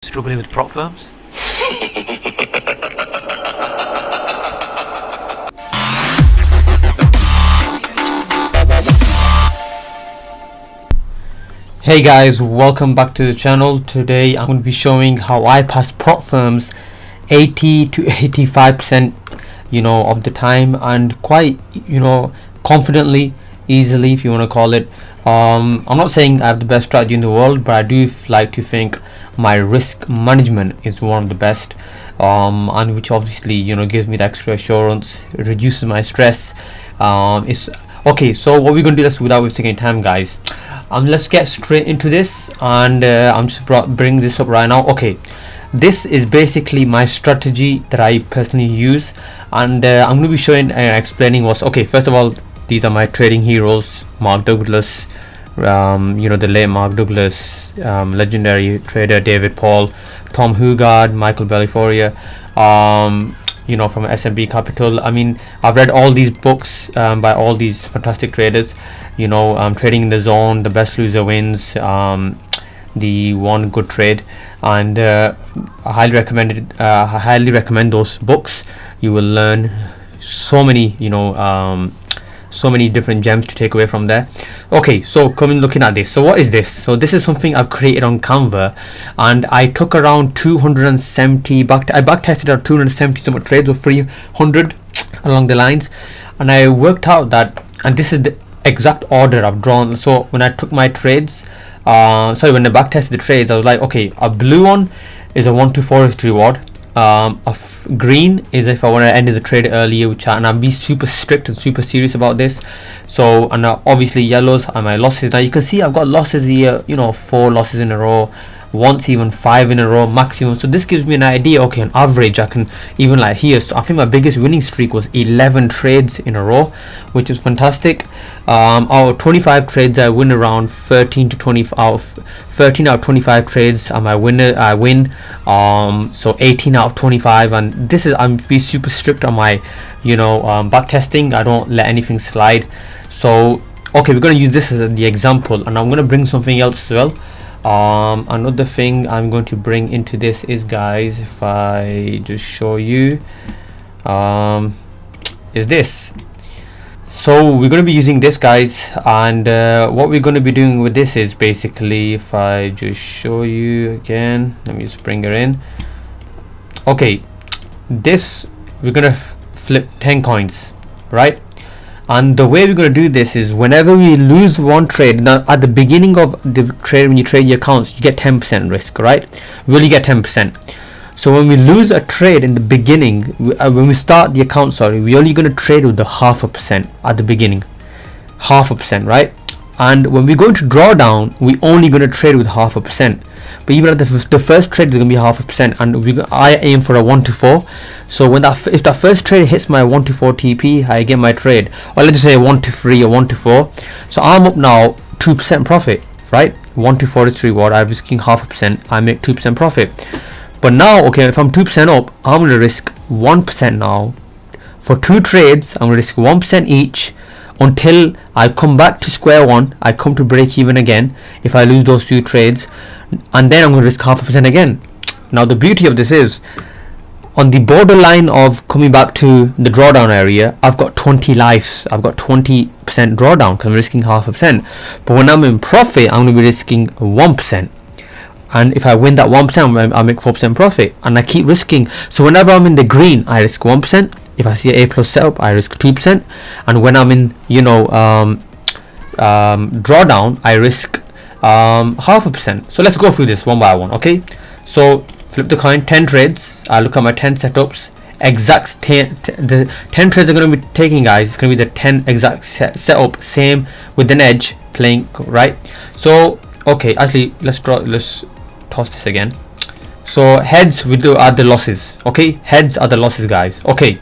Struggling with prop firms? Hey guys, welcome back to the channel. Today I'm going to be showing how I pass prop firms 80 to 85% of the time, and quite confidently, easily, if you want to call it. I'm not saying I have the best strategy in the world, but I do like to think my risk management is one of the best, and which obviously gives me the extra assurance, it reduces my stress. It's okay. So what we're going to do this without wasting any time, guys. Let's get straight into this, and I'm just bring this up right now. Okay, this is basically my strategy that I personally use, and I'm going to be showing and explaining what's okay. First of all, these are my trading heroes: Mark Douglas, the late Mark Douglas, legendary trader David Paul, Tom Hugard, Michael Belliforia, from SMB Capital. I mean, I've read all these books by all these fantastic traders. Trading in the Zone, The Best Loser Wins, the One Good Trade, and I highly recommend those books. You will learn so many different gems to take away from there. Okay, so looking at this. So what is this? So this is something I've created on Canva, and I took around 270 I back tested out 270 somewhat trades, or 300 along the lines, and I worked out that, and this is the exact order I've drawn. So when I took my trades, when I back tested the trades, I was like, okay, a blue one is a 1 to 4 risk reward. Green is if I want to end the trade earlier, and I'll be super strict and super serious about this. So, and obviously yellows are my losses. Now you can see I've got losses here, 4 losses in a row, once even 5 in a row maximum. So this gives me an idea. Okay, on average I can even like here. So I think my biggest winning streak was 11 trades in a row, which is fantastic. Out of 25 trades, I win around 13 to 20 out of 13 out of 25 trades. I win. So 18 out of 25, and this is, I'm be super strict on my back testing. I don't let anything slide. So okay, we're going to use this as the example, and I'm going to bring something else as well. Another thing I'm going to bring into this is, guys, if I just show you, is this. So we're going to be using this, guys, and what we're going to be doing with this is basically, if I just show you again, let me just bring her in. Okay, this, we're going to flip 10 coins, right? And the way we're going to do this is, whenever we lose one trade, now at the beginning of the trade, when you trade your accounts, you get 10% risk, right? We only get 10%. So when we lose a trade in the beginning, when we start the account, we're only going to trade with the 0.5% at the beginning, 0.5%, right? And when we go into drawdown, we're only going to trade with 0.5%. But even at the first trade is going to be 0.5%, and I aim for a 1 to 4. So when if that first trade hits my 1 to 4 TP, I get my trade. Or let's just say 1 to 3 or 1 to 4. So I'm up now 2% profit, right? 1 to 4 is reward. I'm risking 0.5%. I make 2% profit. But now, okay, if I'm 2% up, I'm going to risk 1% now. For 2 trades, I'm going to risk 1% each until I come back to square one. I come to break even again if I lose those 2 trades, and then I'm going to risk 0.5% again. Now the beauty of this is, on the borderline of coming back to the drawdown area, I've got 20 lives. I've got 20% drawdown because I'm risking 0.5%. But when I'm in profit, I'm going to be risking 1%. And if I win that 1%, I make 4% profit, and I keep risking. So whenever I'm in the green, I risk 1%. If I see an A+ setup, I risk 2%. And when I'm in drawdown, I risk 0.5%. So let's go through this one by one. Okay, so flip the coin, 10 trades. I look at my 10 setups. The 10 trades are going to be taking, guys. It's going to be the 10 exact setup, same with an edge playing, right? So okay, actually let's toss this again. So heads we do are the losses. Okay, heads are the losses, guys. Okay,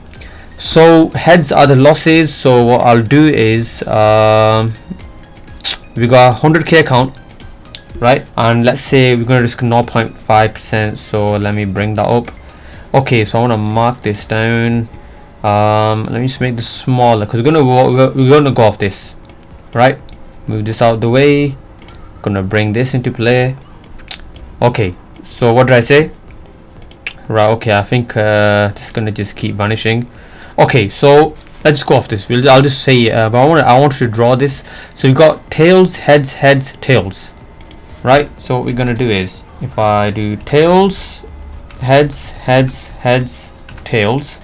so heads are the losses. So what I'll do is, we got 100k account, right? And let's say we're going to risk 0.5%. so let me bring that up. Okay, so I want to mark this down. Let me just make this smaller, because we're gonna go off this, right? Move this out of the way. Gonna bring this into play. Okay, So what did I say? Right, okay, I think this is gonna just keep vanishing. Okay, so let's go off this. I'll just say but I want to draw this. So we've got tails, heads, heads, tails. Right, so what we're gonna do is, if I do tails, heads, heads, heads, tails,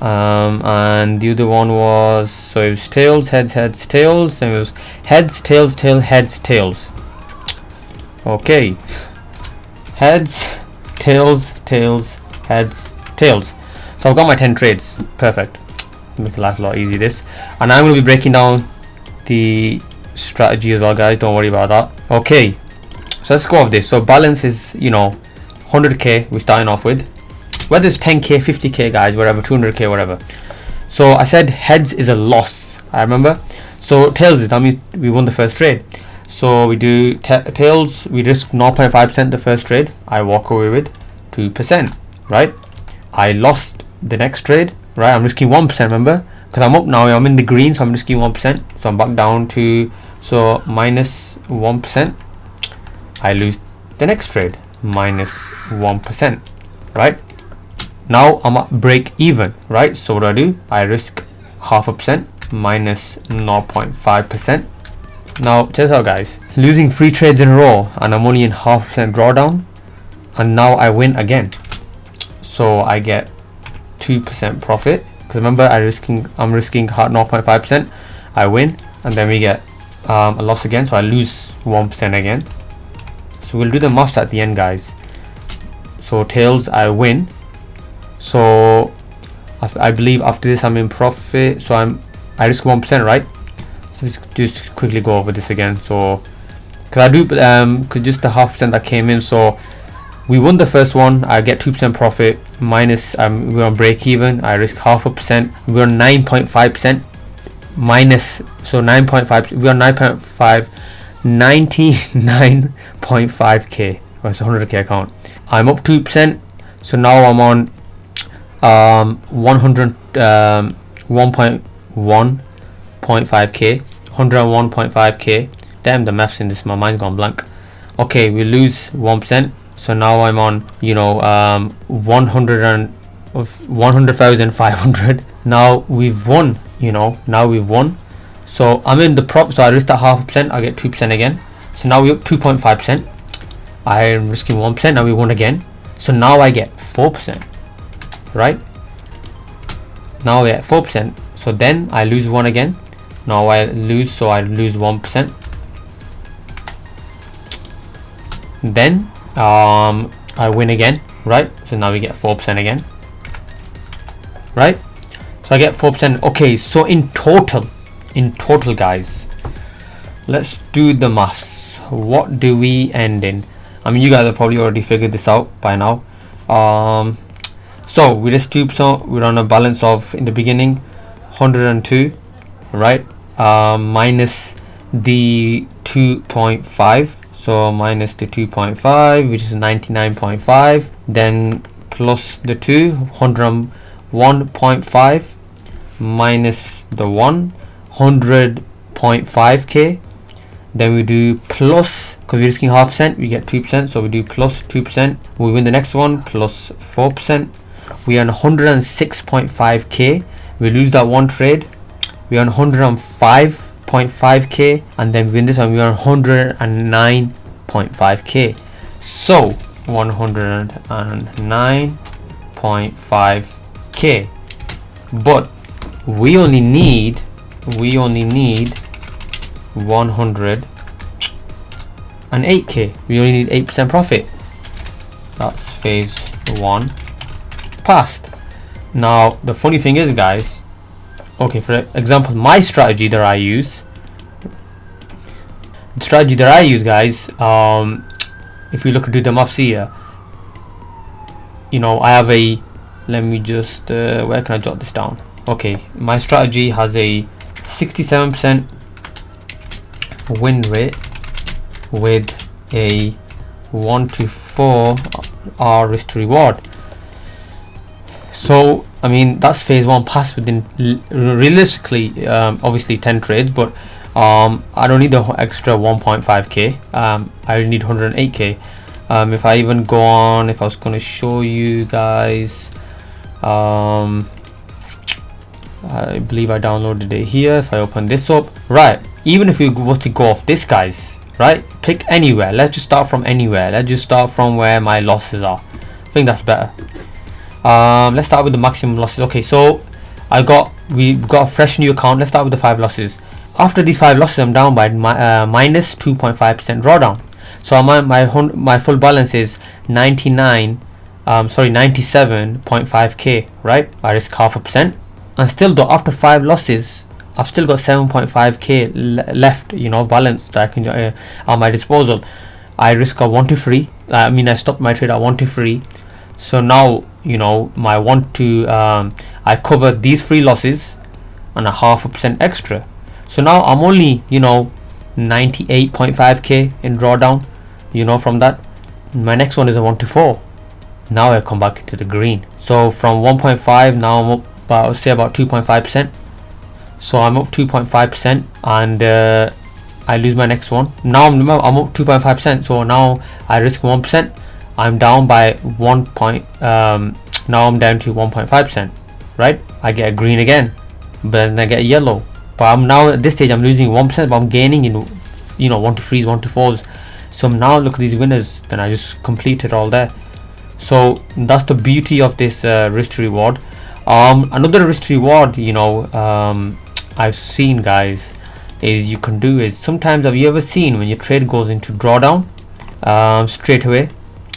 and the other one was, so it was tails, heads, heads, tails, then it was heads, tails, tail, heads, tails. Okay, heads, tails, tails, heads, tails. So I've got my 10 trades. Perfect. Make life a lot easier this. And I'm going to be breaking down the strategy as well, guys. Don't worry about that. Okay, so let's go off this. So balance is, you know, 100k we're starting off with. Whether it's 10k, 50k, guys, whatever, 200k, whatever. So I said heads is a loss, I remember. So tails is, that means we won the first trade. So we do tails, we risk 0.5% the first trade. I walk away with 2%, right? I lost the next trade, right? I'm risking 1%, remember? Because I'm up now, I'm in the green, so I'm risking 1%. So I'm back down to, so minus 1%. I lose the next trade, minus 1%, right? Now I'm at break even, right? So what do? I risk 0.5%, minus 0.5%. Now check this out, guys. Losing 3 trades in a row and I'm only in 0.5% drawdown, and now I win again. So I get 2% profit, because remember I'm risking 0.5%. I win, and then we get a loss again, so I lose 1% again. So we'll do the maths at the end, guys. So tails, I win. So I believe after this I'm in profit, so I risk 1%, right? So let's just quickly go over this again. So because I do because just the 0.5% that came in, so we won the first one, I get 2% profit, minus we're on break even, I risk 0.5%, we're on 9.5%, minus, so 9.5, we're on 9.5, 99.5k, well, it's a 100k account. I'm up 2%, so now I'm on 101.5k, 101.5k. Damn, the maths in this, my mind's gone blank. Okay, we lose 1%, so now I'm on, you know, 100,500. Now we've won, you know, now we've won. So I'm in the profit, so I risked that 0.5%, I get 2% again. So now we're up 2.5%. I'm risking 1%, now we won again. So now I get 4%, right? Now I get 4%. So then I lose 1 again. Now I lose, so I lose 1%. Then I win again, right? So now we get 4% again, right? So I get 4%. Okay, so in total guys, let's do the maths. What do we end in? I mean, you guys have probably already figured this out by now. So we just 2%, we're on a balance of, in the beginning, 102, right? Minus the 2.5, so minus the 2.5, which is 99.5, then plus the 2, 101.5, minus the 100.5k. Then we do plus, because we're risking 0.5%, we get 2%, so we do plus 2%. We win the next one, plus 4%. We earn 106.5k. We lose that one trade, we earn 105.5k, and then we win this one, we earn 109.5k. So 109.5k, but we only need 108k. We only need 8% profit. That's phase 1 passed. Now the funny thing is, guys, okay, for example, my strategy that I use, guys, if we look to the maths here, you know, I have a, let me just where can I jot this down? Okay, my strategy has a 67% win rate with a 1 to 4 R risk to reward. So I mean, that's phase 1 passed within realistically obviously 10 trades, but I don't need the extra 1.5k. I only need 108k. If I even go on, if I was going to show you guys, I believe I downloaded it here. If I open this up, right, even if you was to go off this, guys, right, pick anywhere. Let's just start from anywhere. Let's just start from where my losses are. I think that's better. Let's start with the maximum losses. Okay, so we got a fresh new account. Let's start with the 5 losses. After these 5 losses, I'm down by minus 2.5% drawdown. So my full balance is 97.5k, right? I risk 0.5%, and still though, after 5 losses, I've still got 7.5k left, you know, balance that I can at my disposal. I risk a 1 to 3. I mean, I stopped my trade at 1 to 3. So now, you know, my 1 to I covered these 3 losses and a 0.5% extra. So now I'm only, you know, 98.5k in drawdown, you know, from that. My next one is a 1 to 4. Now I come back into the green. So from 1.5, now I'm up about, say, about 2.5%. So I'm up 2.5%, and I lose my next one. Now I'm up 2.5%. So now I risk 1%. I'm down by 1 point. Now I'm down to 1.5%. Right? I get a green again, but then I get a yellow. But I'm now at this stage I'm losing 1%, but I'm gaining in, you know, 1 to 3s, 1 to 4s. So now look at these winners. Then I just completed all there. So that's the beauty of this risk to reward. Another risk to reward, you know, I've seen, guys, is you can do is, sometimes, have you ever seen when your trade goes into drawdown straight away?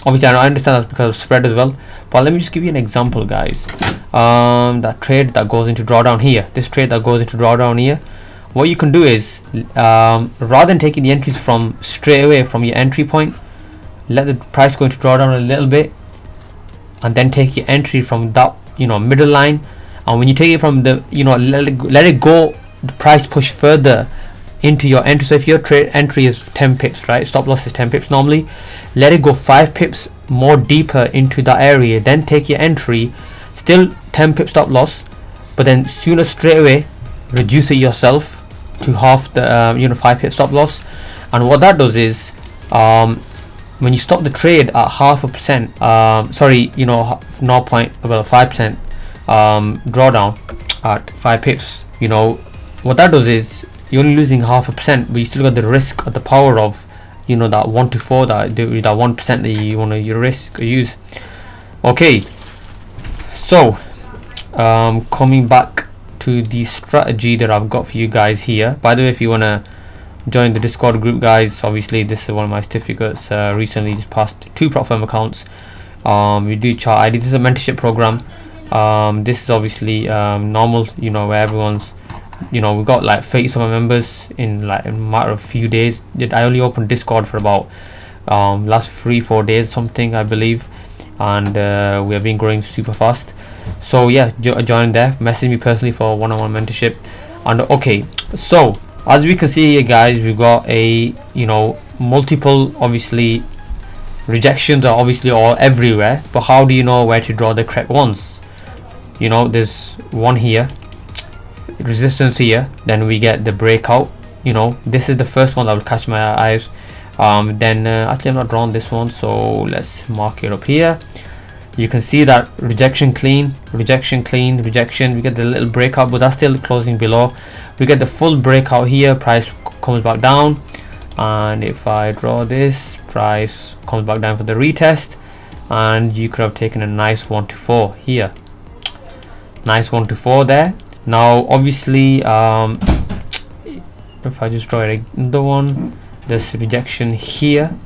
Obviously I understand that's because of spread as well, but let me just give you an example, guys. That trade that goes into drawdown here, this trade that goes into drawdown here, what you can do is, rather than taking the entries from straight away from your entry point, let the price go into drawdown a little bit, and then take your entry from that, you know, middle line. And when you take it from the, you know, let it go, the price push further into your entry. So if your trade entry is 10 pips, right, stop loss is 10 pips normally, let it go 5 pips more deeper into that area, then take your entry, still 10 pip stop loss, but then sooner, straight away, reduce it yourself to half the you know, 5 pip stop loss. And what that does is, when you stop the trade at 0.5%, sorry, you know, 5% drawdown at 5 pips, you know, what that does is you're only losing 0.5%, but you still got the risk of the power of, you know, that 1 to 4, that 1% that you want to risk or use. Okay, so coming back to the strategy that I've got for you guys here. By the way, if you want to join the Discord group, guys, obviously this is one of my certificates, recently just passed 2 prop firm accounts. We do chart ID. This is a mentorship program. This is obviously normal, you know, where everyone's, you know, we've got like 30 some members in like a matter of few days. I only opened Discord for about last 3-4 days something, I believe, and we have been growing super fast. So yeah, join there, message me personally for one-on-one mentorship. And okay, so as we can see here, guys, we've got a, you know, multiple, obviously rejections are obviously all everywhere, but how do you know where to draw the correct ones? You know, there's one here, resistance here, then we get the breakout. You know, this is the first one that will catch my eyes. Then actually I'm not drawn this one, so let's mark it up here. You can see that rejection, clean, rejection, clean, rejection. We get the little breakout, but that's still closing below. We get the full breakout here, price comes back down, and if I draw this, price comes back down for the retest, and you could have taken a nice 1 to 4 here, nice 1 to 4 there. Now obviously if I just draw another one, there's rejection here,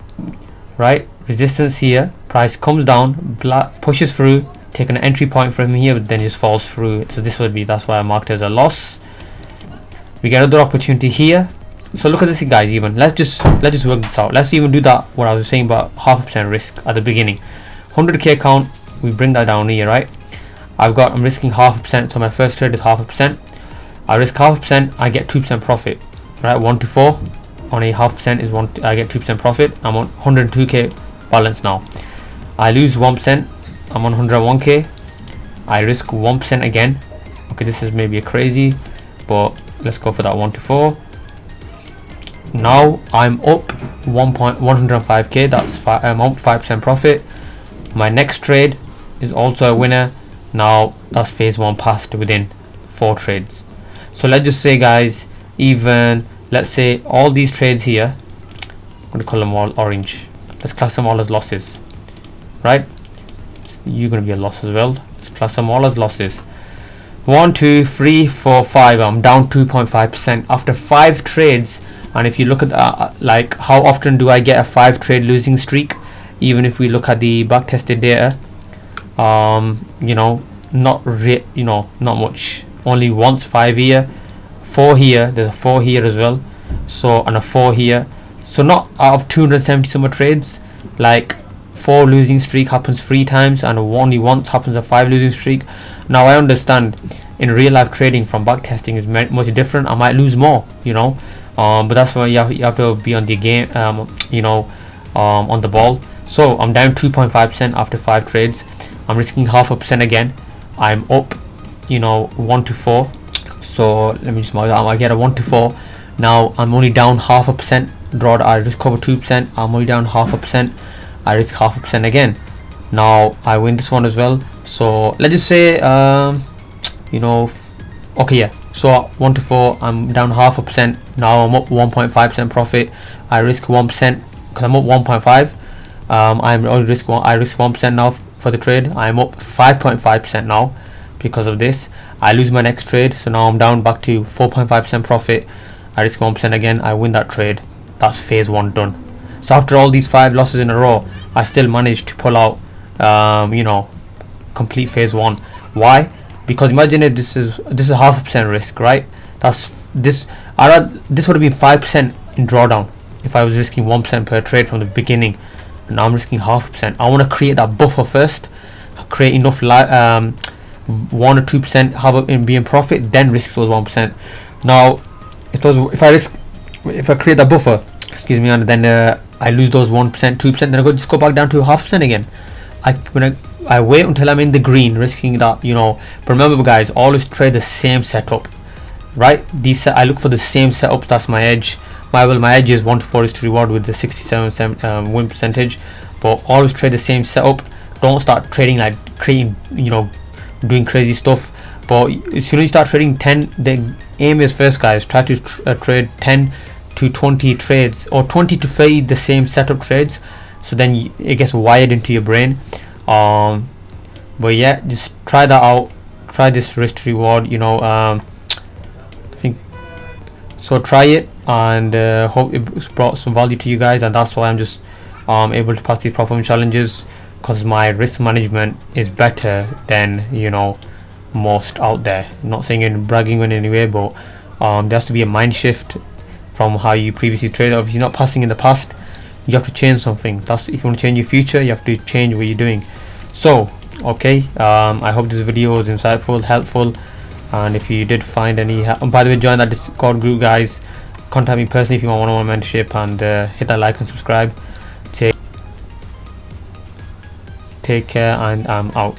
right, resistance here, price comes down, pushes through, taking an entry point from here, but then just falls through. So this would be, that's why I marked it as a loss. We get another opportunity here. So look at this, guys. Even let's just work this out. Let's even do that, what I was saying about 0.5% risk at the beginning. 100k account, we bring that down here, right? I'm risking 0.5%, so my first trade is 0.5%. I risk 0.5%, I get 2% profit, right? 1 to 4 on a 0.5% is I get 2% profit. I'm on 102k balance now. I lose 1%, I'm on 101k. I risk 1% again. Okay, this is maybe a crazy, but let's go for that 1 to 4. now I'm up 1.105k. That's I'm up 5% profit. My next trade is also a winner. Now that's phase 1 passed within 4 trades. So let's just say, guys, even let's say all these trades here, I'm gonna call them all orange. Let's class them all as losses, right? You're gonna be a loss as well. Let's class them all as losses. 1, 2, 3, 4, 5. I'm down 2.5% after 5 trades. And if you look at like how often do I get a 5 trade losing streak? Even if we look at the back tested data, you know, not much. Only once. 5 here, 4 here. There's a 4 here as well. So, and a 4 here. So not out of 270 some trades, like 4 losing streak happens 3 times, and only once happens a 5 losing streak. Now I understand in real life trading from back testing is much different. I might lose more, you know, but that's why you have to be on the game, you know, on the ball. So I'm down 2.5% after 5 trades. I'm risking 0.5% again. I'm up, you know, 1 to 4. So let me just mark that. I get a 1 to 4. Now I'm only down 0.5%. Draw. I risk over 2%. I'm only down 0.5%. I risk 0.5% again. Now I win this one as well. So let's just say, you know, okay, yeah. So 1 to 4. I'm down 0.5%. Now I'm up 1.5% profit. I risk 1% because I'm up 1.5. I risk 1% now for the trade. I'm up 5.5% now because of this. I lose my next trade, so now I'm down back to 4.5% profit. I risk 1% again. I win that trade. That's phase 1 done. So after all these 5 losses in a row, I still managed to pull out, you know, complete phase 1. Why? Because imagine if this is 0.5% risk, right? This would have been 5% in drawdown if I was risking 1% per trade from the beginning. And now I'm risking 0.5%. I want to create that buffer first, create enough 1 or 2% have it in being profit, then risk those 1%. Now if I create that buffer, excuse me, and then I lose those 1%, 2%, then I just go back down to 0.5% again. I wait until I'm in the green, risking that, you know. But remember, guys, always trade the same setup, right? I look for the same setups. That's my edge. My edge is 1 to 4 is to reward with the 67% win percentage. But always trade the same setup. Don't start trading like creating, you know, doing crazy stuff. But as soon as you start trading 10, the aim is first, guys, try to trade 10 to 20 trades or 20 to 30 the same setup trades, so then it gets wired into your brain. But yeah, just try that out. Try this risk to reward, you know. I think so. Try it, and hope it brought some value to you guys. And that's why I'm just able to pass these performance challenges, because my risk management is better than, you know, most out there. I'm not saying in bragging in any way, but there has to be a mind shift from how you previously traded. If you're not passing in the past, you have to change something. That's if you want to change your future, you have to change what you're doing. So okay, I hope this video was insightful, helpful, and if you did find any help, and by the way, join that Discord group, guys. Contact me personally if you want one-on-one mentorship, and hit that like and subscribe. Take care, and I'm out.